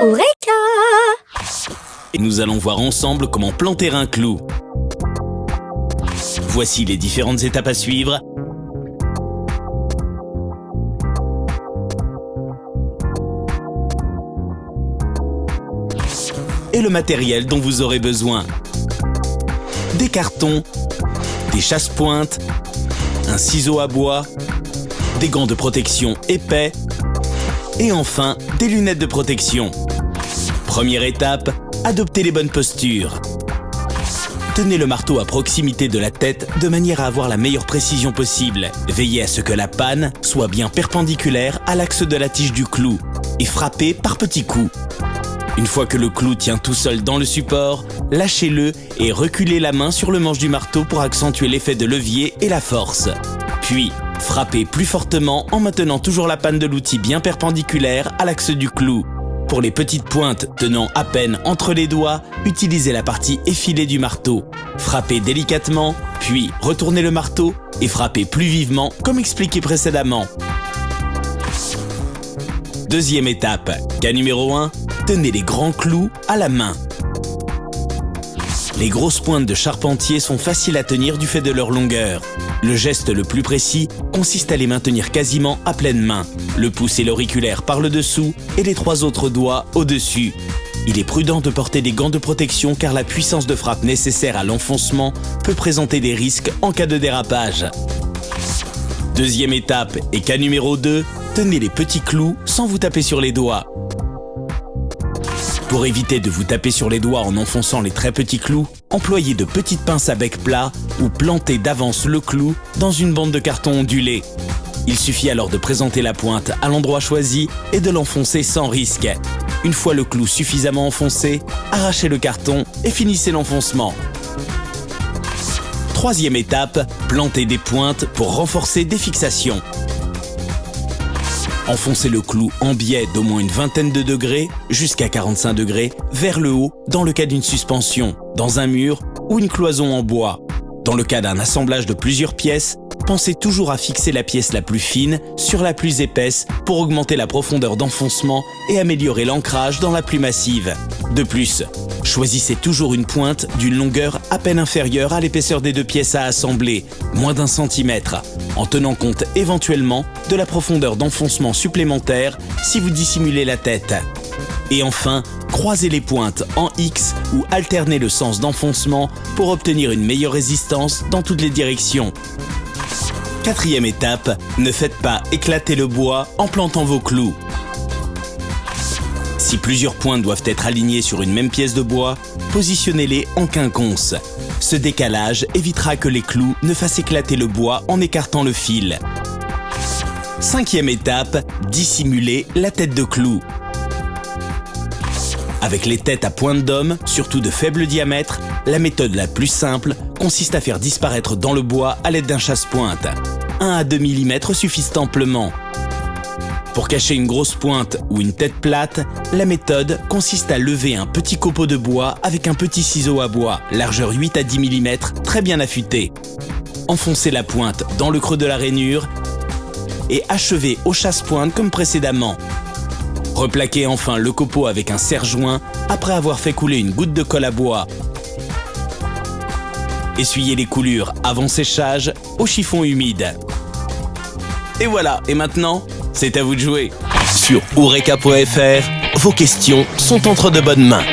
Eureka! Et nous allons voir ensemble comment planter un clou. Voici les différentes étapes à suivre. Et le matériel dont vous aurez besoin. Des cartons, des chasse-pointes, un ciseau à bois, des gants de protection épais et enfin des lunettes de protection. Première étape, adoptez les bonnes postures. Tenez le marteau à proximité de la tête de manière à avoir la meilleure précision possible. Veillez à ce que la panne soit bien perpendiculaire à l'axe de la tige du clou et frappez par petits coups. Une fois que le clou tient tout seul dans le support, lâchez-le et reculez la main sur le manche du marteau pour accentuer l'effet de levier et la force. Puis, frappez plus fortement en maintenant toujours la panne de l'outil bien perpendiculaire à l'axe du clou. Pour les petites pointes tenant à peine entre les doigts, utilisez la partie effilée du marteau. Frappez délicatement, puis retournez le marteau et frappez plus vivement comme expliqué précédemment. Deuxième étape, cas numéro 1, tenez les grands clous à la main. Les grosses pointes de charpentier sont faciles à tenir du fait de leur longueur. Le geste le plus précis consiste à les maintenir quasiment à pleine main, le pouce et l'auriculaire par le dessous et les 3 autres doigts au-dessus. Il est prudent de porter des gants de protection car la puissance de frappe nécessaire à l'enfoncement peut présenter des risques en cas de dérapage. Deuxième étape et cas numéro 2, tenez les petits clous sans vous taper sur les doigts. Pour éviter de vous taper sur les doigts en enfonçant les très petits clous, employez de petites pinces à bec plat ou plantez d'avance le clou dans une bande de carton ondulé. Il suffit alors de présenter la pointe à l'endroit choisi et de l'enfoncer sans risque. Une fois le clou suffisamment enfoncé, arrachez le carton et finissez l'enfoncement. Troisième étape, plantez des pointes pour renforcer des fixations. Enfoncez le clou en biais d'au moins une vingtaine de degrés, jusqu'à 45 degrés, vers le haut dans le cas d'une suspension, dans un mur ou une cloison en bois. Dans le cas d'un assemblage de plusieurs pièces, pensez toujours à fixer la pièce la plus fine sur la plus épaisse pour augmenter la profondeur d'enfoncement et améliorer l'ancrage dans la plus massive. De plus, choisissez toujours une pointe d'une longueur à peine inférieure à l'épaisseur des 2 pièces à assembler, moins d'1 centimètre, en tenant compte éventuellement de la profondeur d'enfoncement supplémentaire si vous dissimulez la tête. Et enfin, croisez les pointes en X ou alternez le sens d'enfoncement pour obtenir une meilleure résistance dans toutes les directions. Quatrième étape, ne faites pas éclater le bois en plantant vos clous. Si plusieurs pointes doivent être alignées sur une même pièce de bois, positionnez-les en quinconce. Ce décalage évitera que les clous ne fassent éclater le bois en écartant le fil. Cinquième étape, dissimulez la tête de clou. Avec les têtes à pointe d'homme, surtout de faible diamètre, la méthode la plus simple consiste à faire disparaître dans le bois à l'aide d'un chasse-pointe. 1 à 2 mm suffisent amplement. Pour cacher une grosse pointe ou une tête plate, la méthode consiste à lever un petit copeau de bois avec un petit ciseau à bois, largeur 8 à 10 mm, très bien affûté. Enfoncez la pointe dans le creux de la rainure et achevez au chasse-pointe comme précédemment. Replaquez enfin le copeau avec un serre-joint après avoir fait couler une goutte de colle à bois. Essuyez les coulures avant séchage au chiffon humide. Et voilà, et maintenant, c'est à vous de jouer. Sur Eureka.fr, vos questions sont entre de bonnes mains.